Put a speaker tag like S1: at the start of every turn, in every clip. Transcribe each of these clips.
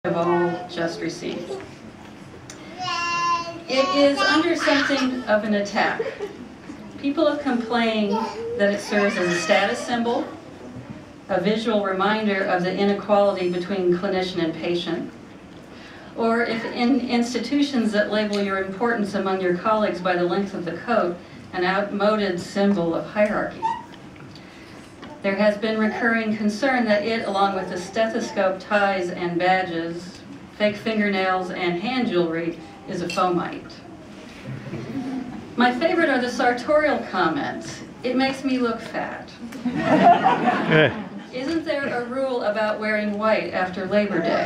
S1: have all just received. It is under something of an attack. People have complained that it serves as a status symbol, a visual reminder of the inequality between clinician and patient, or if in institutions that label your importance among your colleagues by the length of the coat, an outmoded symbol of hierarchy. There has been recurring concern that it, along with the stethoscope, ties, and badges, fake fingernails, and hand jewelry, is a fomite. My favorite are the sartorial comments. It makes me look fat. Isn't there a rule about wearing white after Labor Day?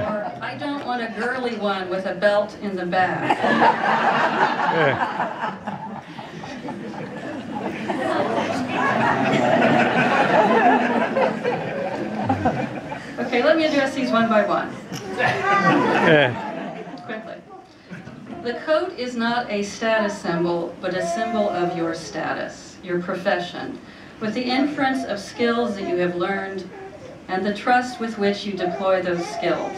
S1: Or, I don't want a girly one with a belt in the back. Okay, let me address these one by one. Quickly. The coat is not a status symbol, but a symbol of your status, your profession, with the inference of skills that you have learned and the trust with which you deploy those skills.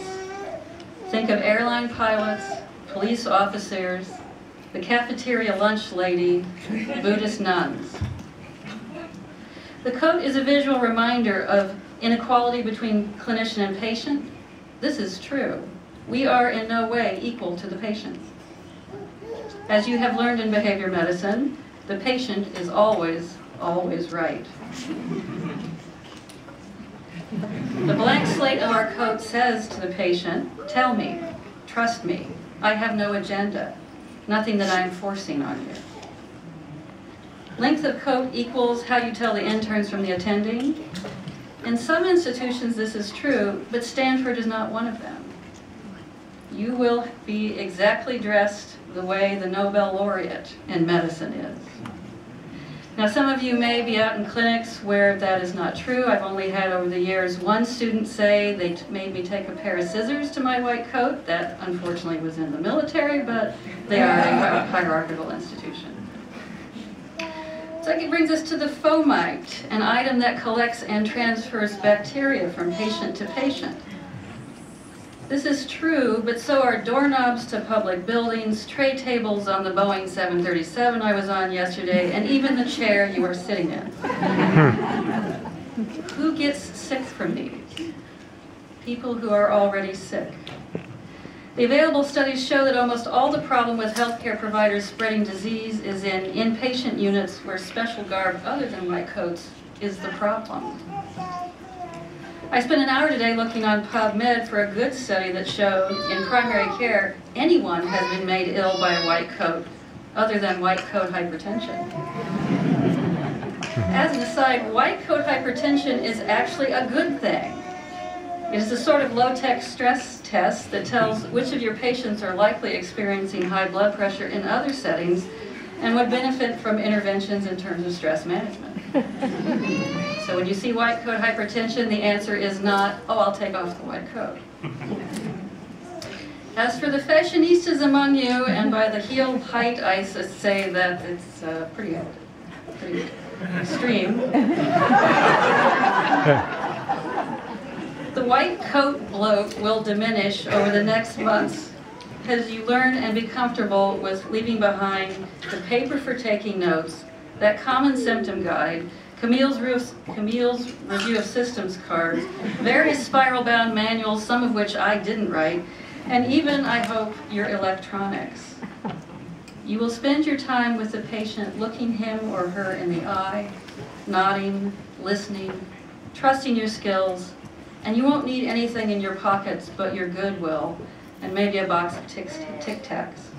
S1: Think of airline pilots, police officers, the cafeteria lunch lady, Buddhist nuns. The coat is a visual reminder of inequality between clinician and patient. This is true. We are in no way equal to the patients. As you have learned in behavior medicine, the patient is always right. The blank slate of our code says to the patient, tell me, trust me, I have no agenda, nothing that I am forcing on you. Length of coat equals how you tell the interns from the attending. In some institutions this is true, but Stanford is not one of them. You will be exactly dressed the way the Nobel laureate in medicine is. Now, some of you may be out in clinics where that is not true. I've only had over the years one student say they made me take a pair of scissors to my white coat. That unfortunately was in the military, but they are a hierarchical institution. So it brings us to the fomite, an item that collects and transfers bacteria from patient to patient. This is true, but so are doorknobs to public buildings, tray tables on the Boeing 737 I was on yesterday, and even the chair you are sitting in. Who gets sick from these? People who are already sick. The available studies show that almost all the problem with healthcare providers spreading disease is in inpatient units where special garb other than white coats is the problem. I spent an hour today looking on PubMed for a good study that showed in primary care anyone has been made ill by a white coat other than white coat hypertension. As an aside, white coat hypertension is actually a good thing. It is a sort of low-tech stress test that tells which of your patients are likely experiencing high blood pressure in other settings and would benefit from interventions in terms of stress management. So when you see white coat hypertension, the answer is not, oh, I'll take off the white coat. As for the fashionistas among you, and by the heel height I say that it's pretty extreme. The white coat bloat will diminish over the next months as you learn and be comfortable with leaving behind the paper for taking notes, that common symptom guide, Camille's review of systems cards, various spiral-bound manuals, some of which I didn't write, and even, I hope, your electronics. You will spend your time with the patient looking him or her in the eye, nodding, listening, trusting your skills, and you won't need anything in your pockets but your goodwill and maybe a box of Tic Tacs.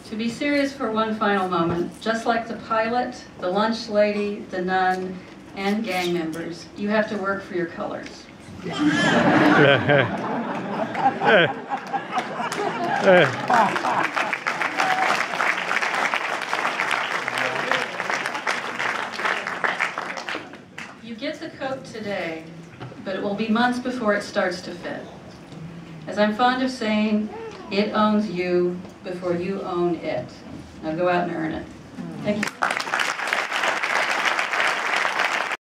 S1: To be serious for one final moment, just like the pilot, the lunch lady, the nun, and gang members, you have to work for your colors. You get the coat today, but it will be months before it starts to fit. As I'm fond of saying, it owns you before you own it. Now go out and earn it. Thank you.